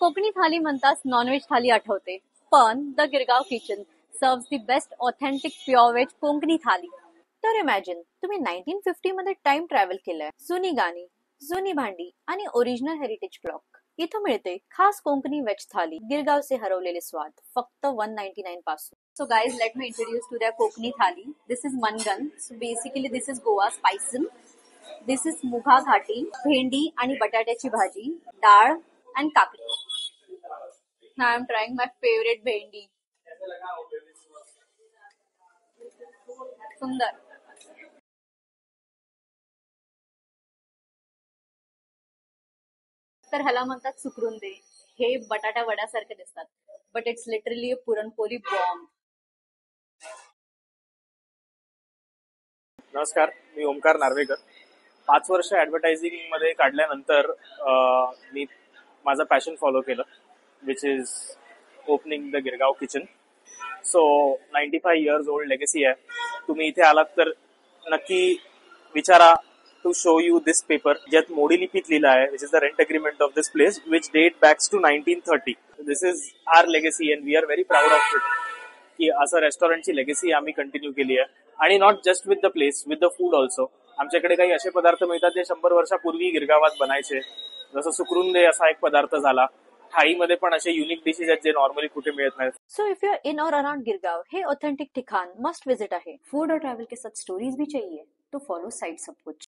कोकणी थाली म्हणताच non veg thali आठवते, पण the Girgaon kitchen serves the best authentic pure veg Konkani thali. तर इमॅजिन तुम्ही 1950 मध्ये टाइम ट्रॅव्हल केलंय. जुनी गाणी, जुनी भांडी आणि ओरिजिनल हेरिटेज क्लॉक. इथं मिळते खास कोकणी वेज थाली, गिरगावचे हरवलेले स्वाद, फक्त 199 पासून. So guys, let me introduce to their Kokni thali. This is mangan. So basically this is Goa spices. This is मुगा घाटी, भेंडी आणि बटाट्याची भाजी, डाळ and काकडी. Now I am trying my favorite भेंडी. सुंदर. तर ह्याला म्हणतात सुकरुंदे. हे बटाटा वड्यासारखे दिसतात, but it's literally puranpoli bomb. नमस्कार, मी ओमकार नार्वेकर. 5 वर्ष ऍडव्हर्टायझिंग मध्ये काढल्यानंतर मी माझं पॅशन फॉलो केलं, which is opening the Girgaon kitchen. So 95 years old legacy आहे. तुम्ही इथे आलात तर नक्की विचारा to show you this paper, ज्यात मोडी लिपीत लिहिलं आहे, which is the rent agreement of this place, which date backs to 1930. This is our legacy and we are very proud of it, की असं रेस्टॉरंटची लेगेसी आम्ही कंटिन्यू केली आहे. आणि not just with the place, with the food also. आमच्याकडे काही असे पदार्थ मिळतात जे 100 वर्षापूर्वी गिरगावात बनायचे, जसं सुकरुंदे असा एक पदार्थ झाला. थाळीमध्ये पण असे युनिक डिशेस आहेत जे नॉर्मली कुठे मिळत नाहीत. So if you are in और अराउंड गिरगाव, हे ऑथेंटिक ठिकाण मस्ट विजिट आहे. फूड और ट्रैवल के साथ स्टोरीज भी चाहिए तो फॉलो साइट सब कुछ.